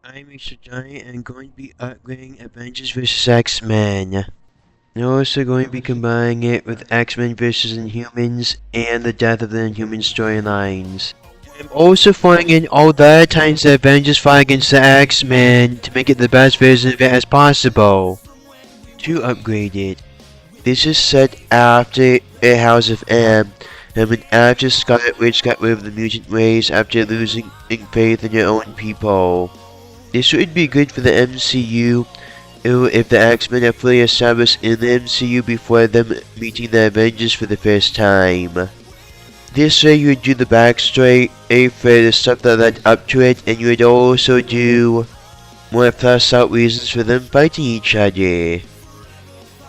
I'm Mr. Johnny and I'm going to be upgrading Avengers vs. X-Men. I'm also going to be combining it with X-Men vs. Inhumans and the Death of the Inhumans storylines. I'm also throwing in all the other times the Avengers fight against the X-Men to make it the best version of it as possible. To upgrade it. This is set after a House of M, and when after Scarlet Witch got rid of the mutant race after losing faith in their own people. This would be good for the MCU if the X-Men are fully established in the MCU before them meeting the Avengers for the first time. This way you would do the backstory for the stuff that led up to it, and you would also do more fleshed out reasons for them fighting each other.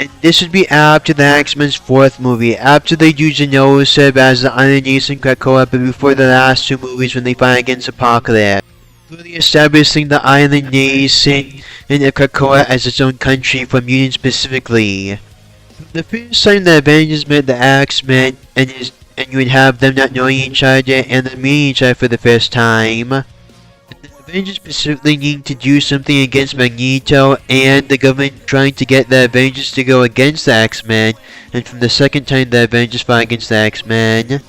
And this would be after the X-Men's 4th movie, after they do Genosub as the Iron Ace and Krakoa, but before the last 2 movies when they fight against Apocalypse. Fully establishing the island nation in Krakoa as its own country for mutants specifically. The first time the Avengers met the X-Men, and you would have them not knowing each other and then meeting each other for the first time. The Avengers specifically needing to do something against Magneto, and the government trying to get the Avengers to go against the X-Men, and from the second time the Avengers fought against the X-Men.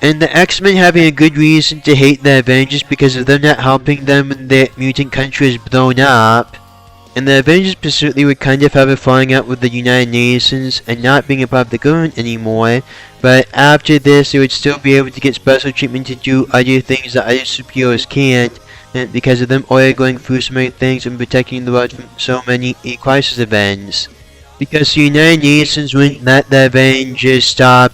And the X-Men having a good reason to hate the Avengers because of them not helping them when their mutant country is blown up. And the Avengers specifically would kind of have a falling out with the United Nations and not being a part of the government anymore. But after this, they would still be able to get special treatment to do other things that other superheroes can't. And because of them already going through so many things and protecting the world from so many crisis events. Because the United Nations wouldn't let the Avengers stop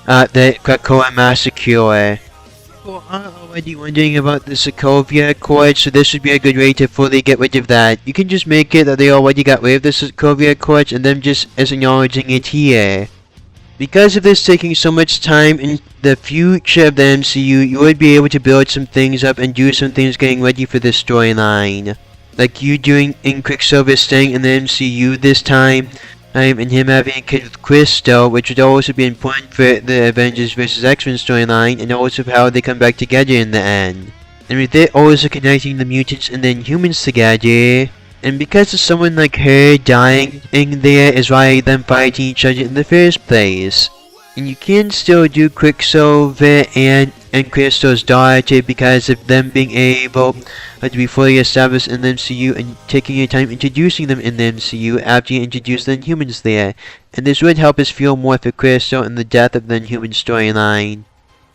the Krakoa massacre. People are already wondering about the Sokovia Accord, so this would be a good way to fully get rid of that. You can just make it that they already got rid of the Sokovia Accords and them just as acknowledging it here. Because of this taking so much time in the future of the MCU, you would be able to build some things up and do some things getting ready for this storyline. Like you doing in Quicksilver staying in the MCU this time, and him having a kid with Crystal, which would also be important for the Avengers vs. X-Men storyline, and also for how they come back together in the end. And with it also connecting the mutants and the Inhumans together. And because of someone like her dying in there is why them fighting each other in the first place. And you can still do Quicksilver and Crystal's daughter because of them being able to be fully established in the MCU and taking your time introducing them in the MCU after you introduce the Inhumans there. And this would help us feel more for Crystal and the death of the Inhuman storyline.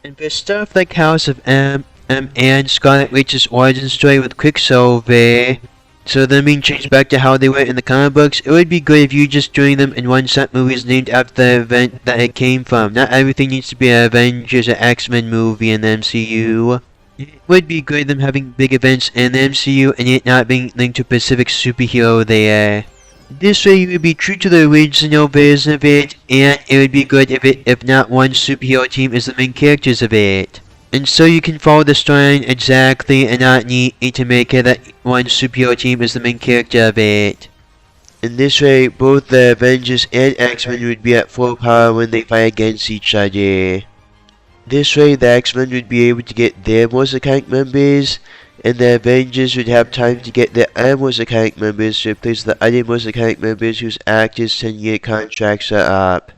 And for stuff like House of M and Scarlet Witch's origin story with Quicksilver, so them being changed back to how they were in the comic books, it would be good if you just doing them in one set movies named after the event that it came from. Not everything needs to be an Avengers or X-Men movie in the MCU. It would be good them having big events in the MCU and it not being linked to a specific superhero there. This way you would be true to the original version of it, and it would be good if not one superhero team is the main characters of it. And so you can follow the storyline exactly and not need to make it that one superhero team is the main character of it. In this way, both the Avengers and X-Men would be at full power when they fight against each other. This way, the X-Men would be able to get their most iconic members, and the Avengers would have time to get their other most iconic members to replace the other most iconic members whose actors' 10-year contracts are up.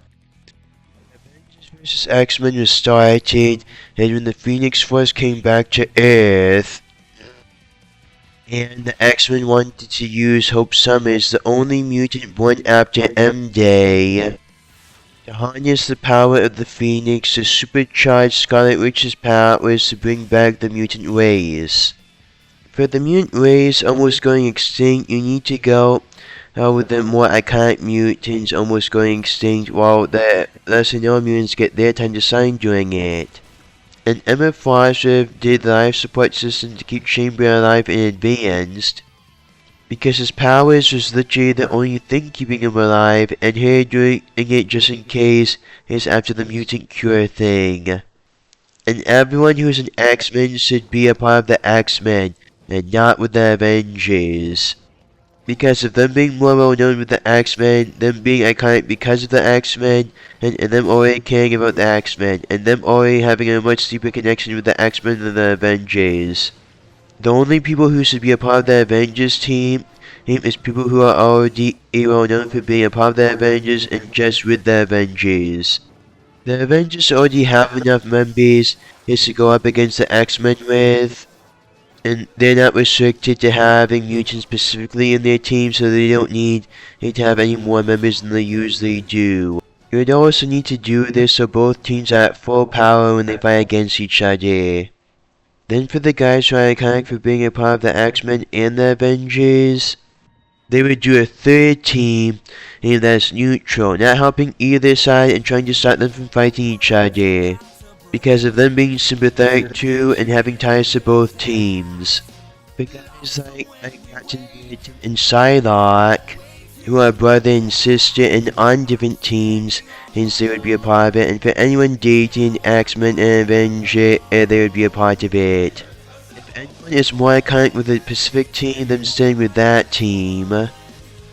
Vs. X-Men was started, and when the Phoenix Force came back to Earth, and the X-Men wanted to use Hope Summers, the only mutant born after M-Day, to harness the power of the Phoenix to supercharge Scarlet Witch's powers to bring back the mutant race. For the mutant race almost going extinct, you need to go with the more iconic mutants almost going extinct while the lesser known mutants get their time to shine during it. And Emma Foster did the life support system to keep Chamber alive and advanced, because his powers was literally the only thing keeping him alive, and her doing it just in case is after the mutant cure thing. And everyone who's an X-Men should be a part of the X-Men, and not with the Avengers. Because of them being more well known with the X-Men, them being iconic because of the X-Men, and them already caring about the X-Men, and them already having a much deeper connection with the X-Men than the Avengers. The only people who should be a part of the Avengers team is people who are already well known for being a part of the Avengers and just with the Avengers. The Avengers already have enough members to go up against the X-Men with, and they're not restricted to having mutants specifically in their team, so they don't need to have any more members than they usually do. You would also need to do this so both teams are at full power when they fight against each other. Then for the guys who are iconic for being a part of the X-Men and the Avengers, they would do a third team that's neutral, not helping either side and trying to stop them from fighting each other, because of them being sympathetic to and having ties to both teams. But guys like Captain Britain and Psylocke, who are brother and sister and on different teams, hence they would be a part of it, and for anyone dating X-Men and Avenger, they would be a part of it. If anyone is more iconic with the Pacific team, then staying with that team.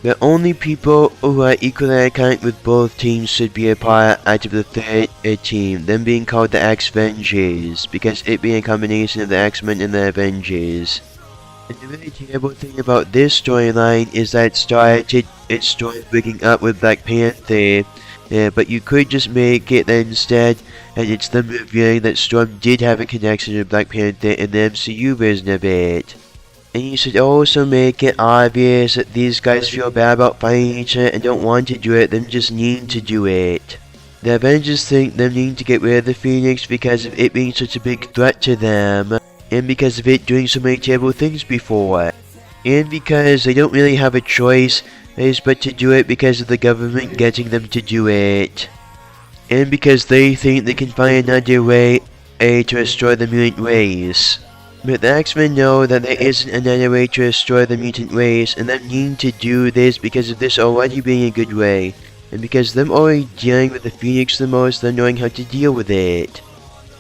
The only people who are equally iconic with both teams should be a part out of the third team, them being called the X-Vengers, because it being a combination of the X-Men and the Avengers. And the really terrible thing about this storyline is that it started its story breaking up with Black Panther, but you could just make it that instead, and it's them revealing that Storm did have a connection with Black Panther in the MCU version of it. And you should also make it obvious that these guys feel bad about fighting each other and don't want to do it, them just need to do it. The Avengers think them needing to get rid of the Phoenix because of it being such a big threat to them, and because of it doing so many terrible things before, and because they don't really have a choice but to do it because of the government getting them to do it, and because they think they can find another way to destroy the mutant race. But the X-Men know that there isn't another way to destroy the mutant race, and them needing to do this because of this already being a good way, and because them already dealing with the Phoenix the most, them knowing how to deal with it.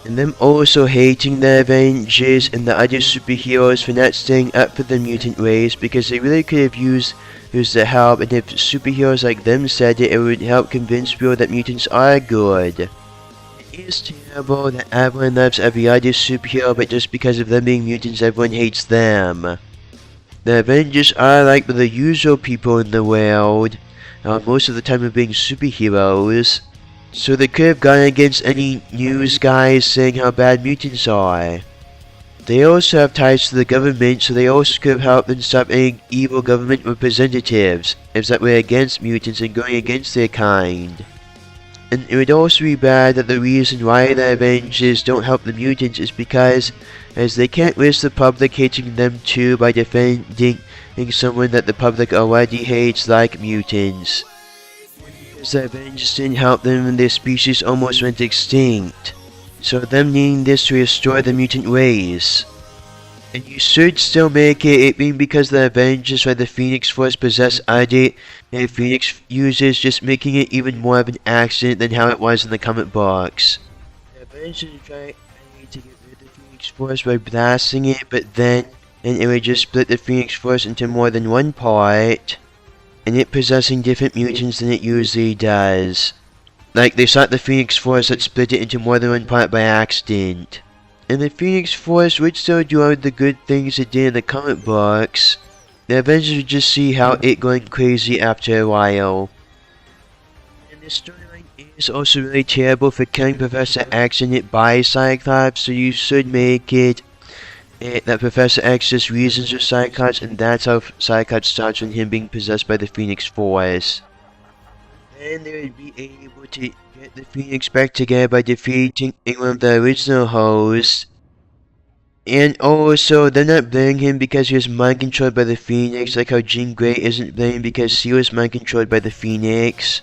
And them also hating the Avengers and the other superheroes for not staying up for the mutant race, because they really could have used the help, and if superheroes like them said it, it would help convince people that mutants are good. It is terrible that everyone loves every other superhero, but just because of them being mutants, everyone hates them. The Avengers are like the usual people in the world, most of the time of being superheroes. So they could have gone against any news guys saying how bad mutants are. They also have ties to the government, so they also could have helped them stop any evil government representatives if that were against mutants and going against their kind. And it would also be bad that the reason why the Avengers don't help the mutants is because as they can't risk the public hating them too by defending someone that the public already hates, like mutants. The Avengers didn't help them and their species almost went extinct, so them needing this to restore the mutant race. And you should still make it being because the Avengers or the Phoenix Force possess other Phoenix users, just making it even more of an accident than how it was in the comic books. The Avengers tried to get rid of the Phoenix Force by blasting it, but then it would just split the Phoenix Force into more than one part, and it possessing different mutants than it usually does. Like, they shot the Phoenix Force that split it into more than one part by accident. And the Phoenix Force would still do all the good things it did in the comic books. The Avengers would just see how it going crazy after a while. And the storyline is also really terrible for killing Professor X and it by Cyclops, so you should make it that Professor X just reasons with Cyclops, and that's how Cyclops starts with him being possessed by the Phoenix Force. And they would be able to get the Phoenix back together by defeating one of the original hosts. And also, they're not blaming him because he was mind controlled by the Phoenix, like how Jean Grey isn't blamed because she was mind controlled by the Phoenix.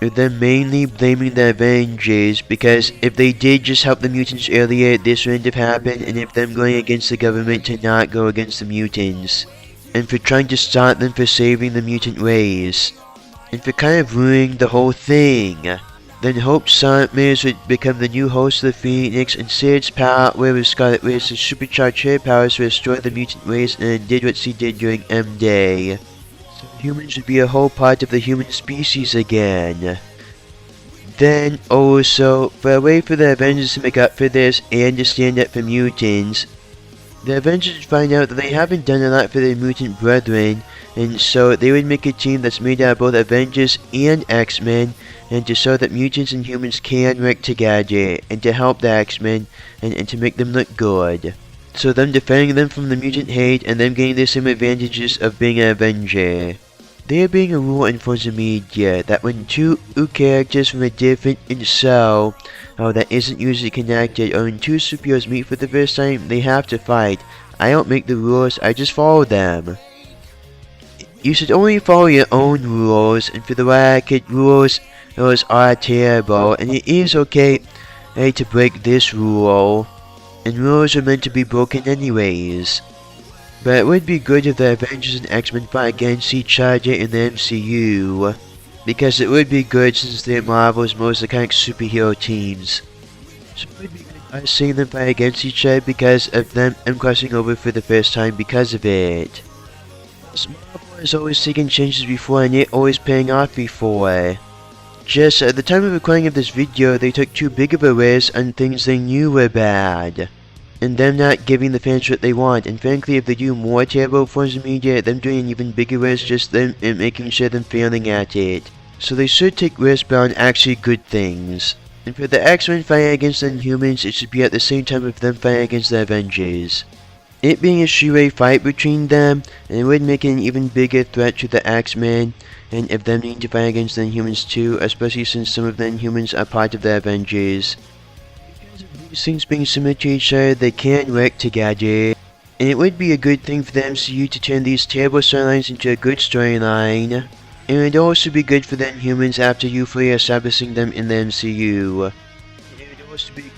They're mainly blaming the Avengers, because if they did just help the mutants earlier, this wouldn't have happened, and if them going against the government to not go against the mutants, and for trying to stop them for saving the mutant race, and for kind of ruining the whole thing. Then Hope Summers would become the new host of the Phoenix, and Sid's power with Scarlet Witch to supercharge her powers to destroy the mutant race, and did what she did during M-Day. So humans would be a whole part of the human species again. Then also, for a way for the Avengers to make up for this and to stand up for mutants, The Avengers find out that they haven't done a lot for their mutant brethren, and so they would make a team that's made out of both Avengers and X-Men, and to show that mutants and humans can work together, and to help the X-Men, and to make them look good. So them defending them from the mutant hate, and them getting the same advantages of being an Avenger. There being a rule in Forza Media that when two characters from a different show that isn't usually connected, or when two superheroes meet for the first time, they have to fight. I don't make the rules, I just follow them. You should only follow your own rules, and for the record, rules are terrible, and it is okay to break this rule, and rules are meant to be broken anyways. But it would be good if the Avengers and X-Men fight against each other in the MCU, because it would be good since they're Marvel's most iconic superhero teams. So it would be good seeing them fight against each other because of them crossing over for the first time because of it. Marvel has always taken changes before and it always paying off before. Just at the time of recording of this video, they took too big of a risk on things they knew were bad. And them not giving the fans what they want, and frankly if they do more terrible forms of media, them doing an even bigger risk, just them and making sure them failing at it. So they should take risks but on actually good things. And for the X-Men fighting against the Inhumans, it should be at the same time of them fighting against the Avengers. It being a three-way fight between them, and it would make it an even bigger threat to the X-Men, and if them needing to fight against the Inhumans too, especially since some of the Inhumans are part of the Avengers. These things being similar to each other, they can work together. And it would be a good thing for the MCU to turn these terrible storylines into a good storyline. And it would also be good for the Inhumans after you fully establishing them in the MCU. And it would also be good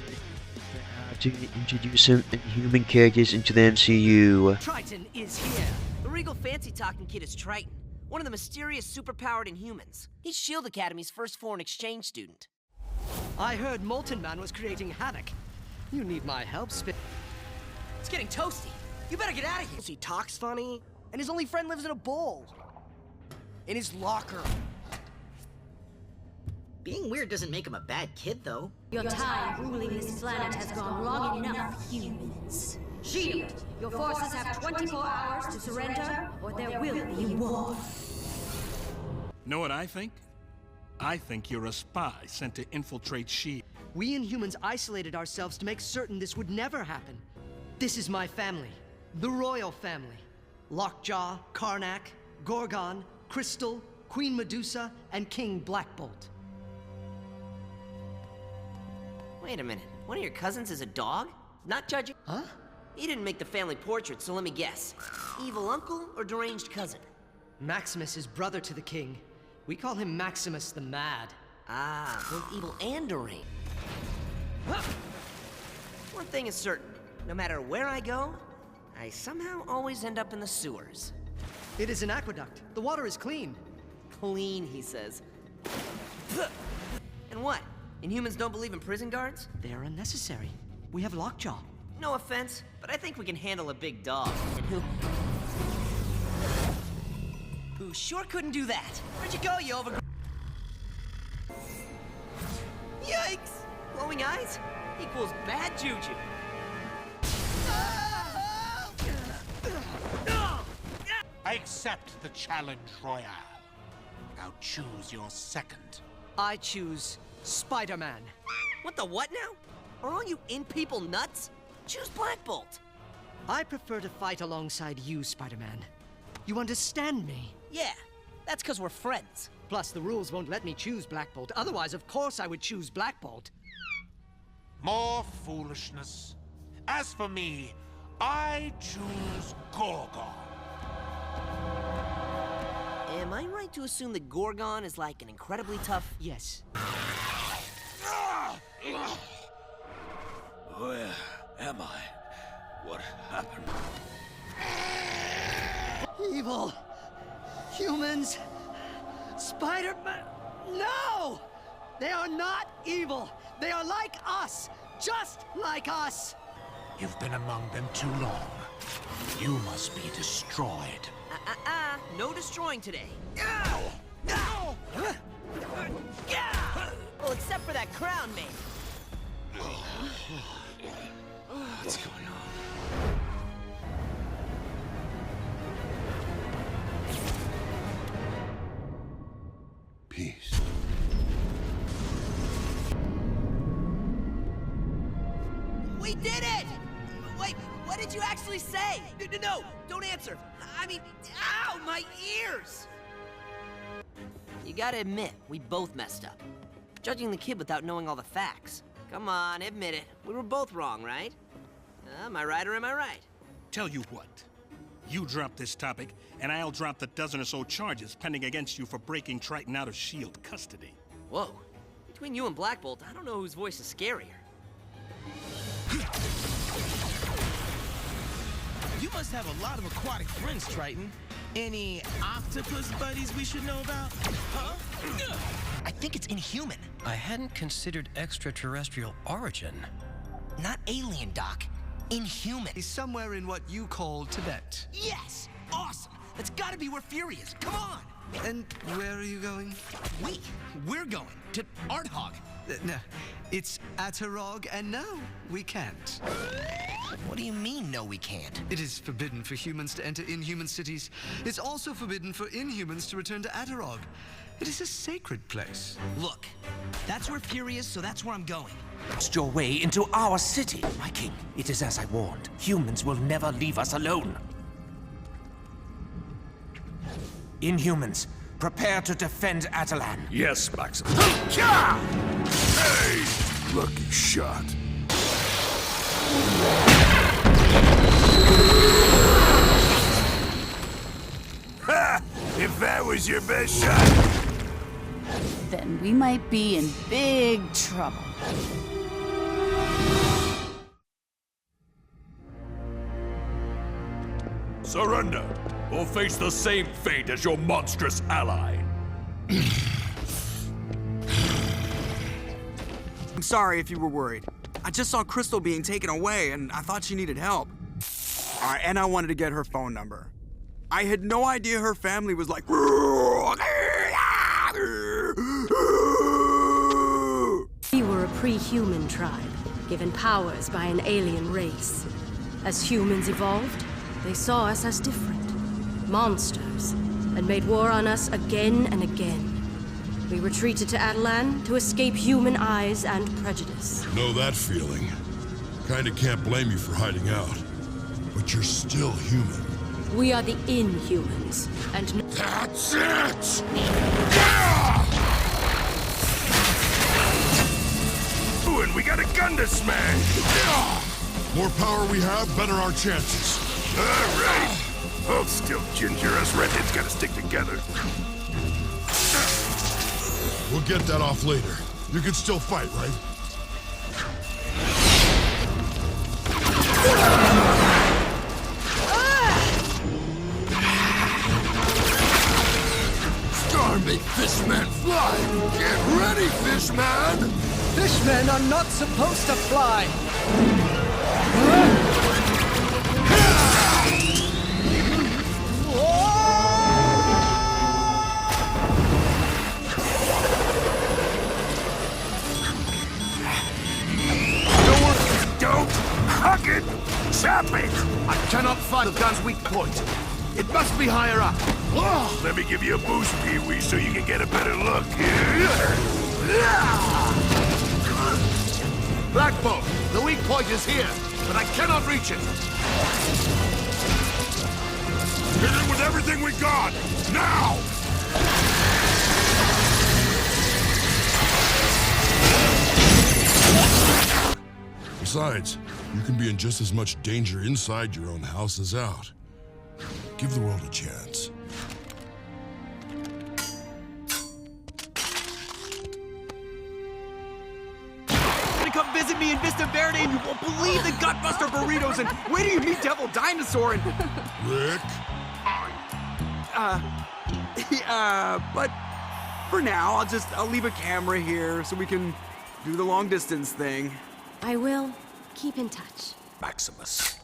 to introduce some Inhuman characters into the MCU. Triton is here. The regal fancy-talking kid is Triton, one of the mysterious superpowered Inhumans. He's S.H.I.E.L.D. Academy's first foreign exchange student. I heard Molten Man was creating havoc. You need my help, It's getting toasty. You better get out of here. He talks funny, and his only friend lives in a bowl. In his locker. Being weird doesn't make him a bad kid, though. Your time ruling this planet has gone long enough, humans. Shield, your forces have 24 hours to surrender, or there will be war. Know what I think? I think you're a spy sent to infiltrate S.H.I.E.L.D. We Inhumans isolated ourselves to make certain this would never happen. This is my family. The royal family. Lockjaw, Karnak, Gorgon, Crystal, Queen Medusa, and King Blackbolt. Wait a minute. One of your cousins is a dog? Not judging. Huh? He didn't make the family portrait, so let me guess. Evil uncle or deranged cousin? Maximus is brother to the king. We call him Maximus the Mad. Ah, both evil and deranged. One thing is certain. No matter where I go, I somehow always end up in the sewers. It is an aqueduct. The water is clean. Clean, he says. And what? Inhumans don't believe in prison guards? They are unnecessary. We have Lockjaw. No offense, but I think we can handle a big dog. And who sure couldn't do that. Where'd you go, you over... Yikes! Glowing eyes equals bad juju. I accept the challenge, Royale. Now choose your second. I choose Spider-Man. What the what now? Are all you in-people nuts? Choose Black Bolt. I prefer to fight alongside you, Spider-Man. You understand me? Yeah, that's because we're friends. Plus, the rules won't let me choose Black Bolt. Otherwise, of course, I would choose Black Bolt. More foolishness. As for me, I choose Gorgon. Am I right to assume that Gorgon is like an incredibly tough... Yes. Where am I? What happened? Evil! Humans! Spider-Man! No! They are not evil! They are like us! Just like us! You've been among them too long. You must be destroyed. No destroying today. Well, except for that crown, mate. What's going on? did you actually say? No, don't answer. I mean, ow, my ears! You gotta admit, we both messed up. Judging the kid without knowing all the facts. Come on, admit it. We were both wrong, right? Am I right or am I right? Tell you what. You drop this topic, and I'll drop the dozen or so charges pending against you for breaking Triton out of S.H.I.E.L.D. custody. Whoa. Between you and Black Bolt, I don't know whose voice is scarier. You must have a lot of aquatic friends, Triton. Any octopus buddies we should know about? Huh? I think it's inhuman. I hadn't considered extraterrestrial origin. Not alien, Doc. Inhuman. He's somewhere in what you call Tibet. Yes! Awesome! That's gotta be where Fury is. Come on! And where are you going? We're going to Arthog. No, it's Atarog, and no, we can't. What do you mean, no, we can't? It is forbidden for humans to enter inhuman cities. It's also forbidden for inhumans to return to Atarog. It is a sacred place. Look, that's where Fury is, so that's where I'm going. Lost your way into our city. My king, it is as I warned. Humans will never leave us alone. Inhumans, prepare to defend Atalan. Yes, Maximus. Hey! Lucky shot. Ha! If that was your best shot... Then we might be in big trouble. Surrender, or face the same fate as your monstrous ally. I'm sorry if you were worried. I just saw Crystal being taken away, and I thought she needed help. And I wanted to get her phone number. I had no idea her family was like... We were a pre-human tribe, given powers by an alien race. As humans evolved, they saw us as different, monsters, and made war on us again and again. We retreated to Atalan to escape human eyes and prejudice. Know that feeling. Kinda can't blame you for hiding out. But you're still human. We are the inhumans, and... That's it! Ooh, and we got a gun to smash! More power we have, better our chances. All right. Hold still, Ginger. Us redheads gotta stick together. We'll get that off later. You can still fight, right? Star make Fishman fly! Get ready, Fishman! Fishmen are not supposed to fly! Don't hug it! Chop it! I cannot find the gun's weak point. It must be higher up. Let me give you a boost, Pee-wee, so you can get a better look. Black Bolt, the weak point is here, but I cannot reach it. Hit it with everything we got! Now! Besides, you can be in just as much danger inside your own house as out. Give the world a chance. Come visit me in Vista Verde and you won't believe the Gutbuster burritos and wait till you meet Devil Dinosaur and... Rick? But for now, I'll leave a camera here so we can do the long distance thing. I will keep in touch. Maximus,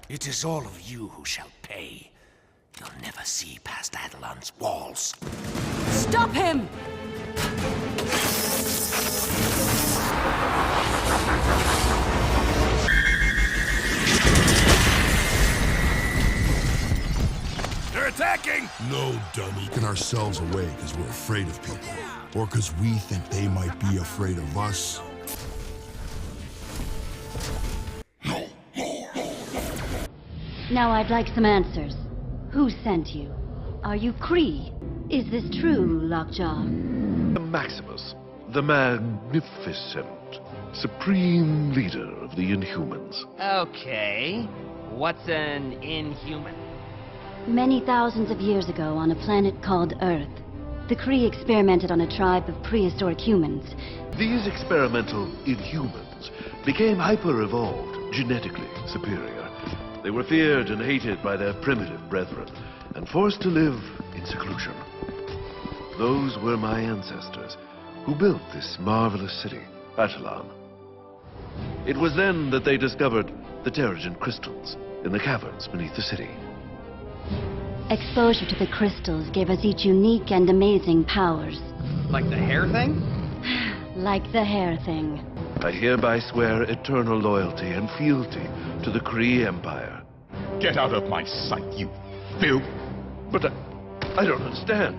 it is all of you who shall pay. You'll never see past Atalan's walls. Stop him! They're attacking! No, dummy. Taking ourselves away because we're afraid of people. Or because we think they might be afraid of us. Now I'd like some answers. Who sent you? Are you Kree? Is this true, Lockjaw? Maximus, the magnificent, supreme leader of the Inhumans. Okay. What's an inhuman? Many thousands of years ago on a planet called Earth, the Kree experimented on a tribe of prehistoric humans. These experimental inhumans became hyper-evolved, genetically superior. They were feared and hated by their primitive brethren, and forced to live in seclusion. Those were my ancestors, who built this marvelous city, Attilan. It was then that they discovered the Terrigen crystals in the caverns beneath the city. Exposure to the crystals gave us each unique and amazing powers. Like the hair thing? Like the hair thing. I hereby swear eternal loyalty and fealty to the Kree Empire. Get out of my sight, you filth! But I don't understand.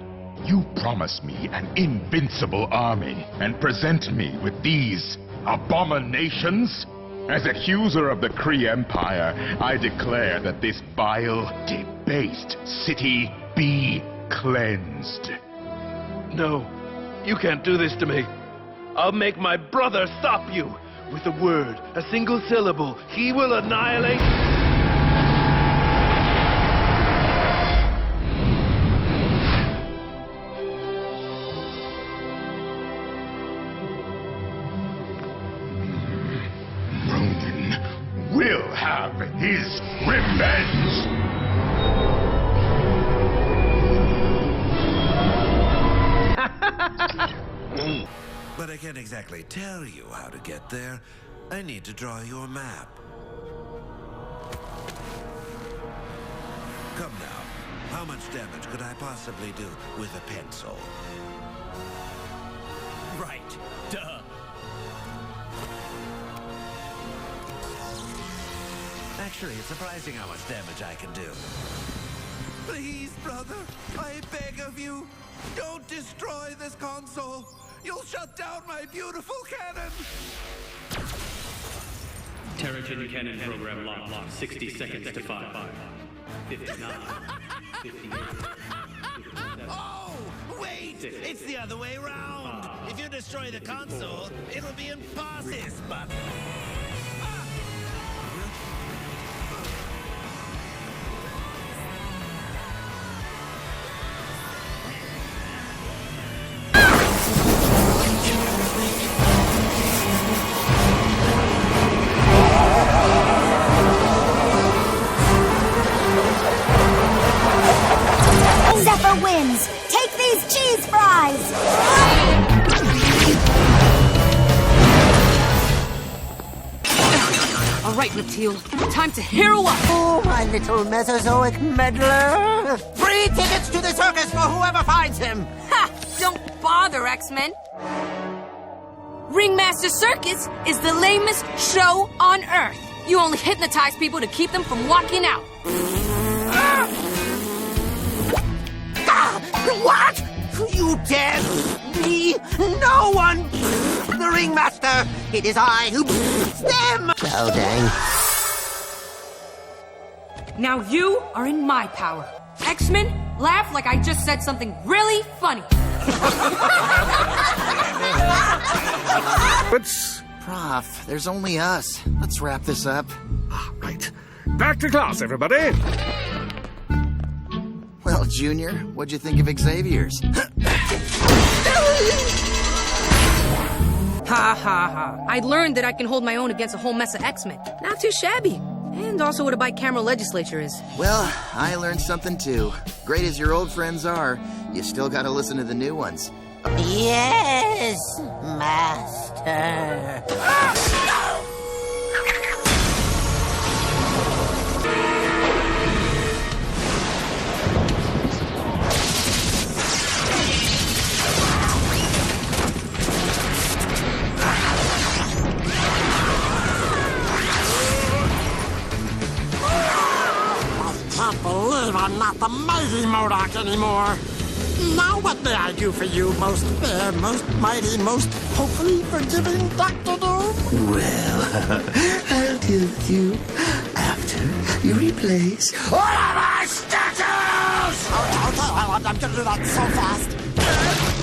You promise me an invincible army and present me with these abominations? As accuser of the Kree Empire, I declare that this vile, debased city be cleansed. No, you can't do this to me. I'll make my brother stop you. With a word, a single syllable, he will annihilate... Will have his revenge! But I can't exactly tell you how to get there. I need to draw your map. Come now. How much damage could I possibly do with a pencil? Right. Duh. Actually, it's surprising how much damage I can do. Please, brother, I beg of you, don't destroy this console. You'll shut down my beautiful cannon. Terrigen cannon program locked. 60 seconds to 5. 59. 58. Oh, wait! It's the other way around. If you destroy the console, it'll be impossible. Zephyr wins! Take these cheese fries! All right, Reptile. Time to hero up! Oh, my little Mesozoic meddler! Free tickets to the circus for whoever finds him! Ha! Don't bother, X-Men! Ringmaster Circus is the lamest show on Earth. You only hypnotize people to keep them from walking out. What? You dare me? No one! The Ringmaster! It is I who them! Oh, dang. Now you are in my power. X-Men, laugh like I just said something really funny. But, Prof, there's only us. Let's wrap this up. Right. Back to class, everybody! Well, Junior, what'd you think of Xavier's? Ha ha ha. I learned that I can hold my own against a whole mess of X-Men. Not too shabby. And also what a bicameral legislature is. Well, I learned something too. Great as your old friends are, you still gotta listen to the new ones. Yes, Master. I can't believe I'm not the mighty MODOK anymore. Now what may I do for you, most fair, most mighty, most hopefully forgiving Dr. Doom? Well, I'll deal with you after You replace all of our statues! Okay, I'm gonna do that so fast.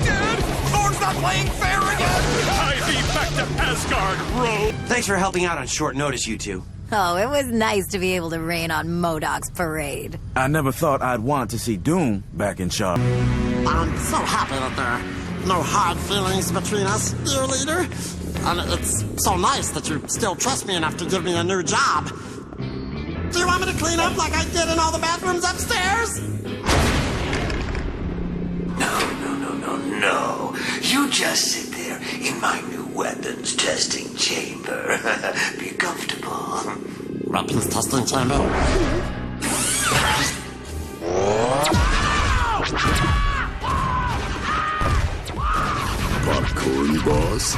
Dad! Thor's not playing fair again! Tie thee back to Asgard, bro! Thanks for helping out on short notice, you two. Oh, it was nice to be able to rain on MODOK's parade. I never thought I'd want to see Doom back in charge. I'm so happy that there are no hard feelings between us, dear leader. And it's so nice that you still trust me enough to give me a new job. Do you want me to clean up like I did in all the bathrooms upstairs? No. You just sit there in my new weapons testing chamber. Be comfortable. Weapons testing chamber? Popcorn, boss.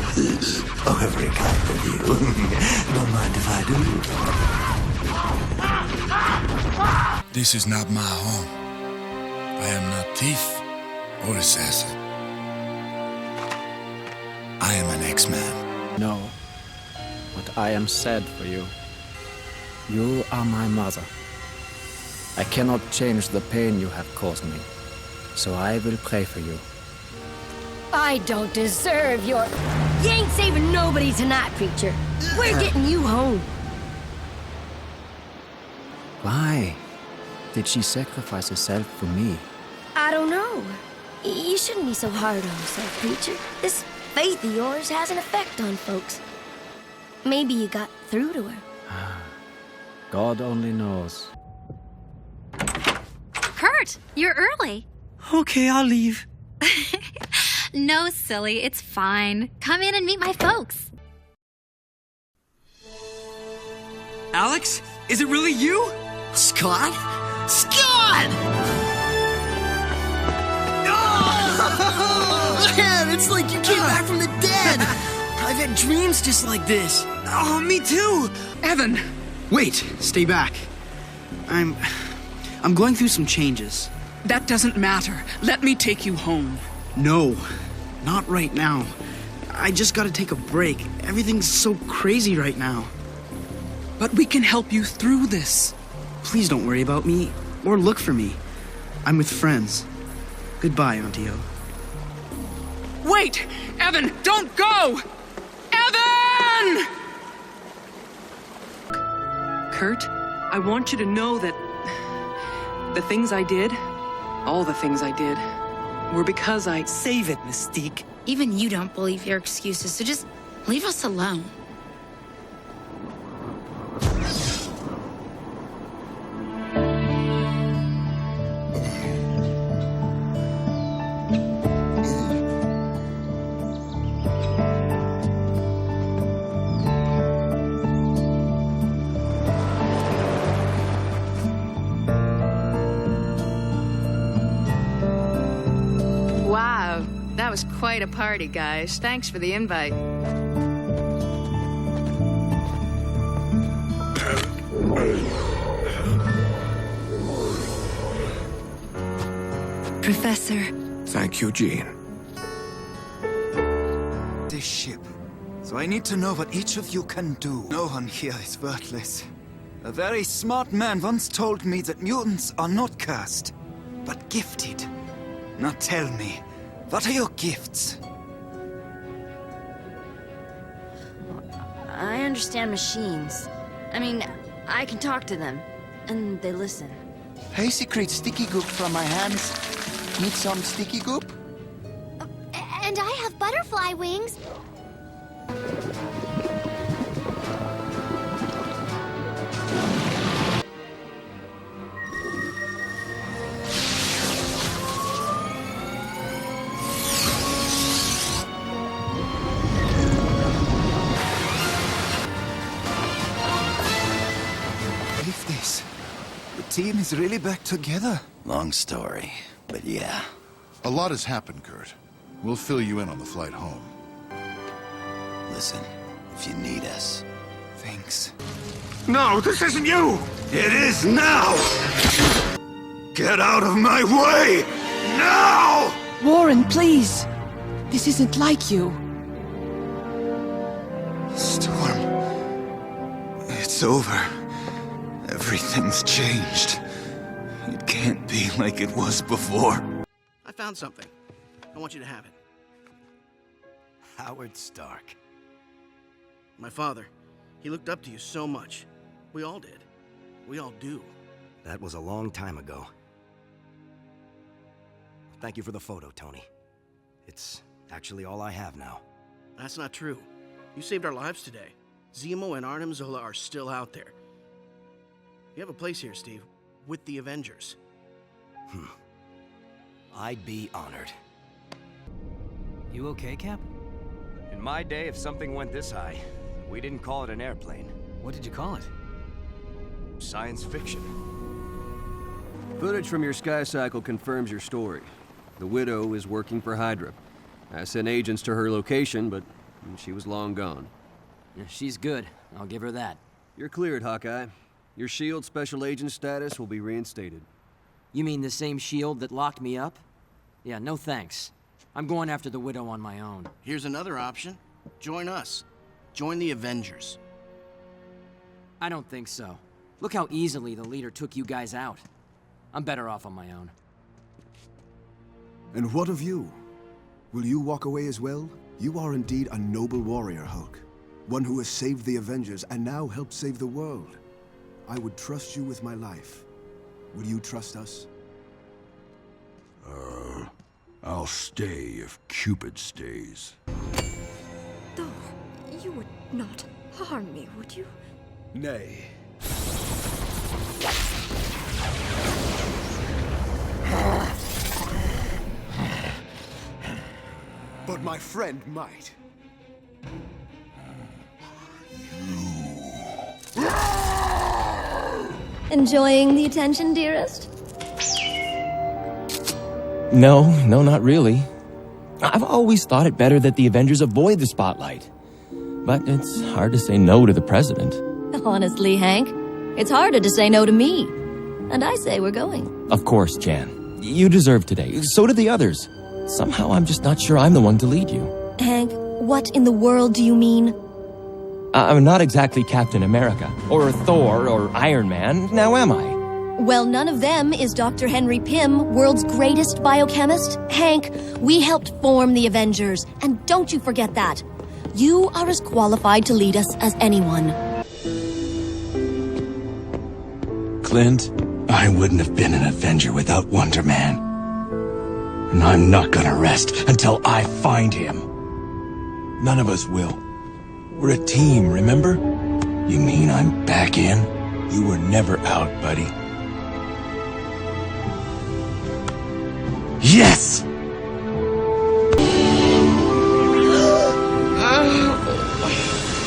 Oh, very kind of you. Don't mind if I do. This is not my home. I am not thief or assassin. I am an X-Man. No, but I am sad for you. You are my mother. I cannot change the pain you have caused me, so I will pray for you. I don't deserve your... You ain't saving nobody tonight, preacher. We're getting you home. Why did she sacrifice herself for me? I don't know. You shouldn't be so hard on yourself, preacher. This faith of yours has an effect on folks. Maybe you got through to her. God only knows. Kurt, you're early. Okay, I'll leave. No, silly, it's fine. Come in and meet my folks. Alex? Is it really you? Scott? Scott! Oh! Man, it's like you came back from the dead. I've had dreams just like this. Oh, me too. Evan! Wait, stay back. I'm going through some changes. That doesn't matter. Let me take you home. No, not right now. I just gotta take a break. Everything's so crazy right now. But we can help you through this. Please don't worry about me, or look for me. I'm with friends. Goodbye, Auntie O. Wait! Evan, don't go! Evan! Kurt, I want you to know that the things I did, all the things I did, were because I... Save it, Mystique. Even you don't believe your excuses, so just leave us alone. Wow, that was quite a party, guys. Thanks for the invite. Professor. Thank you, Jean. This ship. So I need to know what each of you can do. No one here is worthless. A very smart man once told me that mutants are not cursed, but gifted. Now tell me, what are your gifts? I understand machines. I mean, I can talk to them, and they listen. Hey, secret sticky goop from my hands. Need some sticky goop? And I have butterfly wings. Believe this. The team is really back together. Long story, but yeah. A lot has happened, Kurt. We'll fill you in on the flight home. Listen, if you need us. Thanks. No, this isn't you! It is now! Get out of my way! Now! Warren, please! This isn't like you. Storm. It's over. Everything's changed. It can't be like it was before. I found something. I want you to have it. Howard Stark. My father. He looked up to you so much. We all did. We all do. That was a long time ago. Thank you for the photo, Tony. It's actually all I have now. That's not true. You saved our lives today. Zemo and Arnim Zola are still out there. You have a place here, Steve, with the Avengers. I'd be honored. You okay, Cap? In my day, if something went this high, we didn't call it an airplane. What did you call it? Science fiction. Footage from your sky cycle confirms your story. The Widow is working for Hydra. I sent agents to her location, but she was long gone. She's good. I'll give her that. You're cleared, Hawkeye. Your SHIELD special agent status will be reinstated. You mean the same SHIELD that locked me up? Yeah, no thanks. I'm going after the Widow on my own. Here's another option. Join us. Join the Avengers. I don't think so. Look how easily the leader took you guys out. I'm better off on my own. And what of you? Will you walk away as well? You are indeed a noble warrior, Hulk. One who has saved the Avengers and now helped save the world. I would trust you with my life. Will you trust us? I'll stay if Cupid stays. Though, you would not harm me, would you? Nay. But my friend might. Enjoying the attention, dearest? No, not really. I've always thought it better that the Avengers avoid the spotlight. But it's hard to say no to the President. Honestly, Hank, it's harder to say no to me. And I say we're going. Of course, Jan. You deserve today. So did the others. Somehow I'm just not sure I'm the one to lead you. Hank, what in the world do you mean? I'm not exactly Captain America, or Thor, or Iron Man, now am I? Well, none of them is Dr. Henry Pym, world's greatest biochemist. Hank, we helped form the Avengers, and don't you forget that. You are as qualified to lead us as anyone. Clint, I wouldn't have been an Avenger without Wonder Man. And I'm not gonna rest until I find him. None of us will. We're a team, remember? You mean I'm back in? You were never out, buddy. Yes!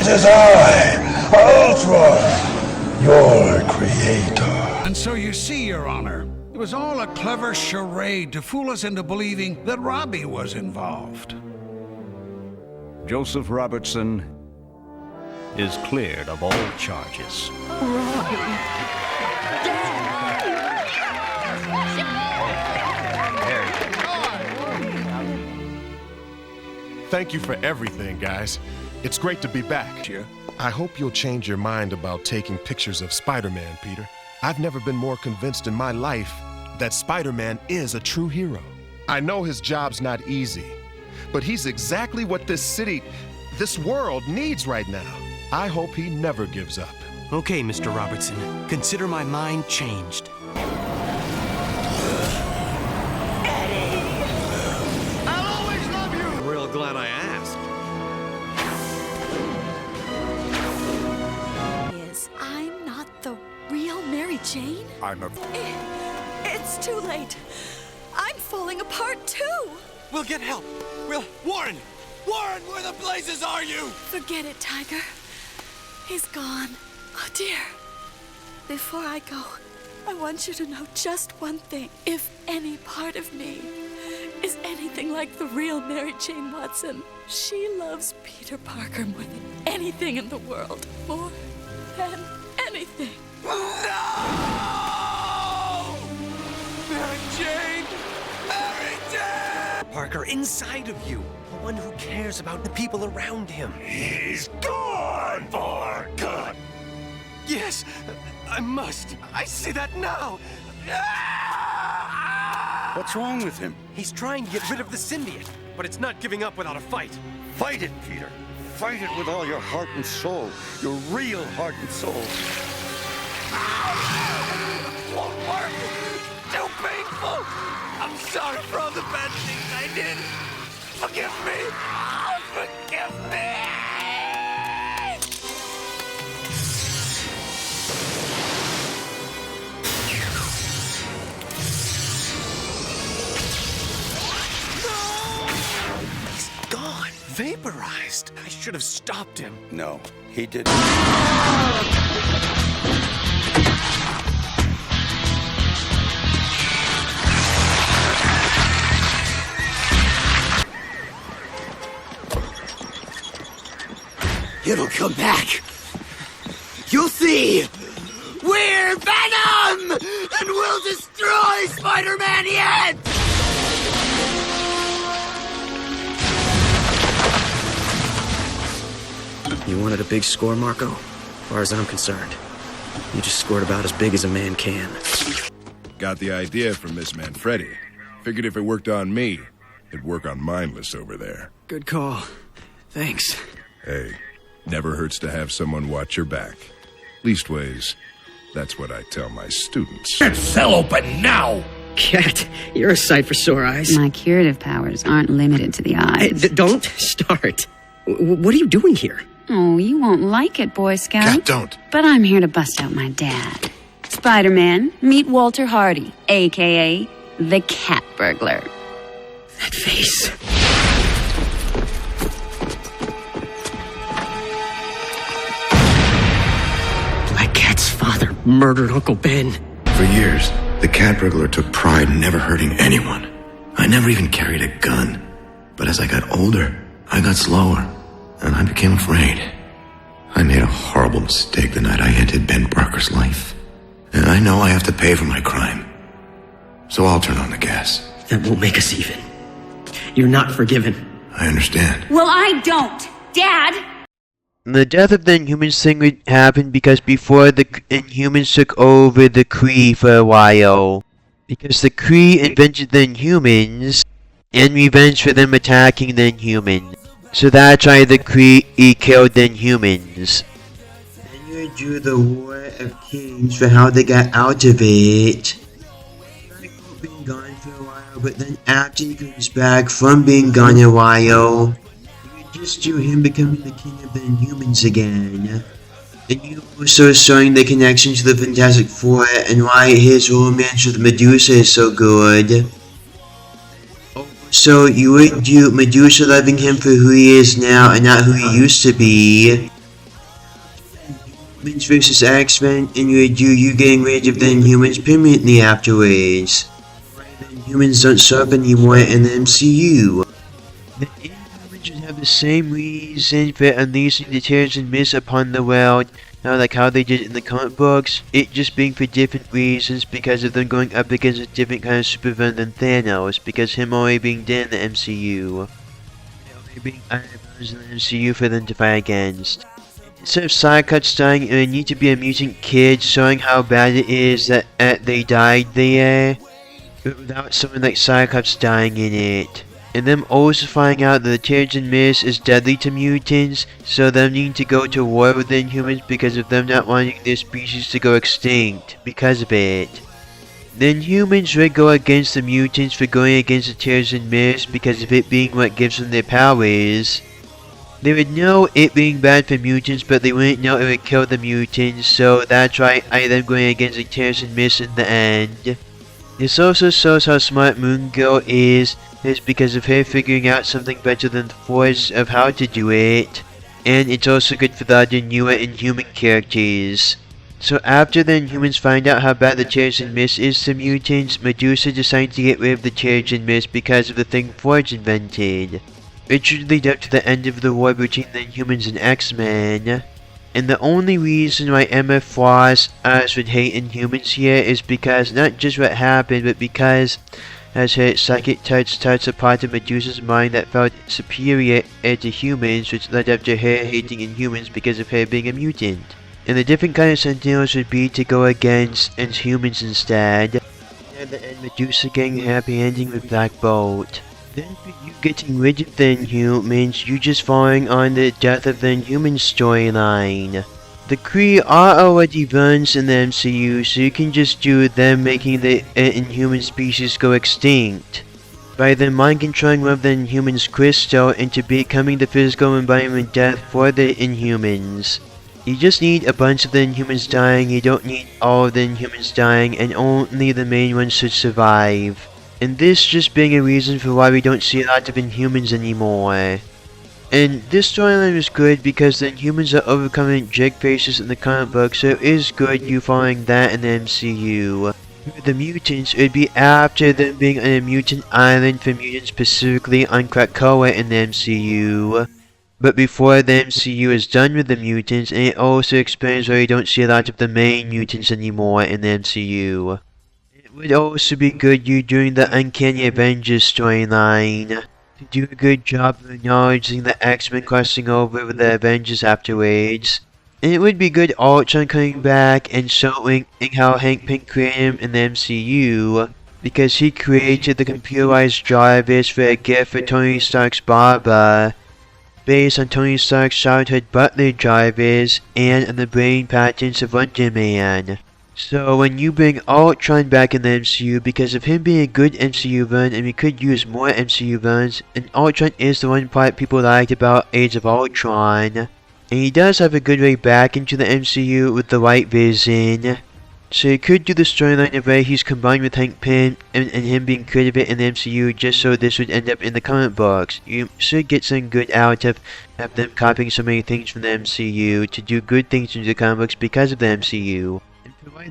It is I, Ultron, your creator. And so you see, Your Honor, it was all a clever charade to fool us into believing that Robbie was involved. Joseph Robertson is cleared of all charges. Thank you for everything, guys. It's great to be back. I hope you'll change your mind about taking pictures of Spider-Man, Peter. I've never been more convinced in my life that Spider-Man is a true hero. I know his job's not easy, but he's exactly what this city, this world needs right now. I hope he never gives up. Okay, Mr. Robertson. Consider my mind changed. I'll always love you! I'm real glad I asked. Is I'm not the real Mary Jane? It's too late. I'm falling apart too. We'll get help. Warren! Warren, where the blazes are you? Forget it, Tiger. He's gone. Oh, dear. Before I go, I want you to know just one thing. If any part of me is anything like the real Mary Jane Watson, she loves Peter Parker more than anything in the world. More than anything. No! Mary Jane! Mary Jane! Parker inside of you. One who cares about the people around him. He's gone for good! Yes, I must. I see that now. What's wrong with him? He's trying to get rid of the symbiote, but it's not giving up without a fight. Fight it, Peter. Fight it with all your heart and soul. Your real heart and soul. Won't work. Too painful. I'm sorry for all the bad things I did. Forgive me. Forgive me. He's gone. Vaporized. I should have stopped him. No, he didn't. It'll come back. You'll see. We're Venom! And we'll destroy Spider-Man yet! You wanted a big score, Marco? As far as I'm concerned, you just scored about as big as a man can. Got the idea from Miss Manfredi. Figured if it worked on me, it'd work on Mindless over there. Good call. Thanks. Hey, never hurts to have someone watch your back. Leastways, that's what I tell my students. Cell open now! Cat, you're a sight for sore eyes. My curative powers aren't limited to the eyes. Don't start. What are you doing here? Oh, you won't like it, Boy Scout. Cat, don't. But I'm here to bust out my dad. Spider-Man, meet Walter Hardy, a.k.a. the Cat Burglar. That face. Black Cat's father murdered Uncle Ben. For years, the Cat Burglar took pride in never hurting anyone. I never even carried a gun. But as I got older, I got slower, and I became afraid. I made a horrible mistake the night I ended Ben Barker's life. And I know I have to pay for my crime. So I'll turn on the gas. That won't make us even. You're not forgiven. I understand. Well, I don't. Dad! The death of the Inhumans thing would happen because before the Inhumans took over the Kree for a while. Because the Kree invented the Inhumans in revenge for them attacking the Inhumans. So that's why the Kree killed the Inhumans. Then you drew the War of Kings for how they got out of it. He's been gone for a while, but then after he comes back from being gone a while, you just do him becoming the king of the Inhumans again. And you also showing the connection to the Fantastic Four and why his romance with Medusa is so good. So you would do Medusa loving him for who he is now and not who he used to be. Inhumans vs. X-Men, and you would do you getting rid of the Inhumans permanently afterwards. The Inhumans don't serve anymore in the MCU. The Inhumans should have the same reason for unleashing the terrors and mist upon the world, not like how they did in the comic books, it just being for different reasons because of them going up against a different kind of supervillain than Thanos, because him already being dead in the MCU. Already being items in the MCU for them to fight against. Instead of Cyclops dying, it would need to be a mutant kid showing how bad it is that they died there, but without someone like Cyclops dying in it. And them also finding out that the Terrigen Mist is deadly to mutants, so them needing to go to war with the Inhumans because of them not wanting their species to go extinct because of it. The Inhumans would go against the mutants for going against the Terrigen Mist because of it being what gives them their powers. They would know it being bad for mutants, but they wouldn't know it would kill the mutants, so that's why I them going against the Terrigen Mist in the end. This also shows how smart Moon Girl is because of her figuring out something better than the Force of how to do it. And it's also good for the other newer Inhuman characters. So after the Inhumans find out how bad the Terrigen Mist is to mutants, Medusa decides to get rid of the Terrigen Mist because of the thing Forge invented. It should lead up to the end of the war between the Inhumans and X-Men. And the only reason why Emma Frost would hate Inhumans here is because not just what happened, but because as her psychic touched a part of Medusa's mind that felt superior to humans, which led up to her hating Inhumans because of her being a mutant. And the different kind of Sentinels would be to go against inhumans instead. And the end Medusa getting a happy ending with Black Bolt. Then for you getting rid of the Inhumans, you just falling on the death of the Inhumans storyline. The Kree are already villains in the MCU, so you can just do them making the Inhuman species go extinct. By them mind controlling one of the Inhumans' crystal into becoming the physical embodiment of death for the Inhumans. You just need a bunch of the Inhumans dying, you don't need all of the Inhumans dying, and only the main ones should survive. And this just being a reason for why we don't see a lot of Inhumans anymore. And this storyline is good because the Inhumans are overcoming jig faces in the comic book, so it is good you following that in the MCU. For the mutants, it would be after them being on a mutant island for mutants specifically on Krakoa in the MCU. But before the MCU is done with the mutants, and it also explains why we don't see a lot of the main mutants anymore in the MCU. It would also be good you doing the Uncanny Avengers storyline to do a good job of acknowledging the X-Men crossing over with the Avengers afterwards. And it would be good Ultron coming back and showing how Hank Pym created him in the MCU, because he created the computerized drivers for a gift for Tony Stark's barber, based on Tony Stark's childhood butler drivers and on the brain patterns of Wonder Man. So when you bring Ultron back in the MCU, because of him being a good MCU villain, and we could use more MCU villains, and Ultron is the one part people liked about Age of Ultron, and he does have a good way back into the MCU with the right vision. So you could do the storyline of where he's combined with Hank Pym and him being creative in the MCU just so this would end up in the comic books. You should get some good out of them copying so many things from the MCU to do good things in the comic books because of the MCU.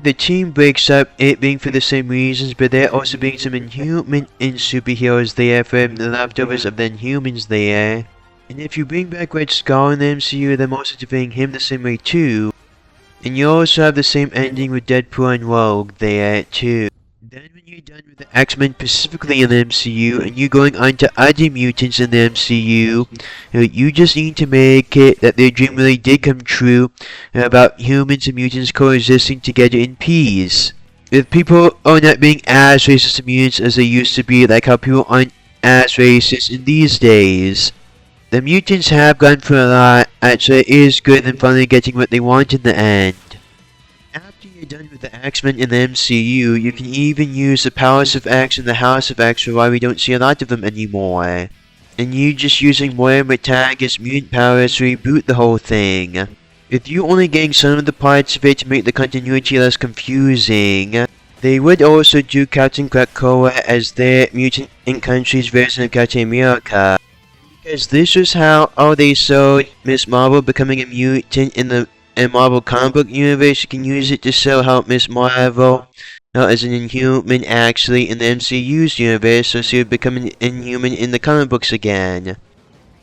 The team breaks up, it being for the same reasons, but there also being some Inhuman and superheroes there for the leftovers of the Inhumans there. And if you bring back Red Skull in the MCU, they're also defeating him the same way too. And you also have the same ending with Deadpool and Rogue there too. Then when you're done with the X-Men specifically in the MCU, and you're going on to other mutants in the MCU, you just need to make it that their dream really did come true about humans and mutants coexisting together in peace. If people are not being as racist to mutants as they used to be, like how people aren't as racist in these days. The mutants have gone through a lot, so it is good than finally getting what they want in the end. After you're done with the X-Men in the MCU, you can even use the Palace of X and the House of X for why we don't see a lot of them anymore. And you just using Moira McTaggart's mutant powers to reboot the whole thing. If you only getting some of the parts of it to make the continuity less confusing, they would also do Captain Krakoa as their mutant in country's version of Captain America. Because this was how they showed Miss Marvel becoming a mutant in the Marvel comic book universe. You can use it to show how Miss Marvel is an Inhuman actually in the MCU's universe, so she would become an Inhuman in the comic books again.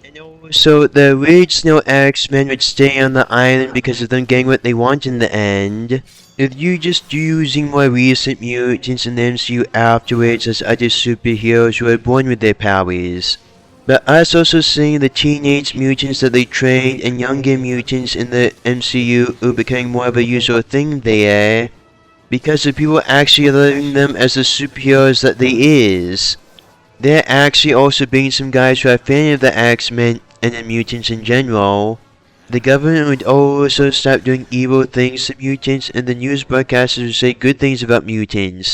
And also, the original X-Men would stay on the island because of them getting what they want in the end. If you just using more recent mutants in the MCU afterwards as other superheroes who are born with their powers. But us also seeing the teenage mutants that they trained and younger mutants in the MCU who becoming more of a usual thing there, because of people actually loving them as the superheroes that they is. There actually also being some guys who are fan of the X-Men and the mutants in general. The government would also stop doing evil things to mutants, and the news broadcasters would say good things about mutants.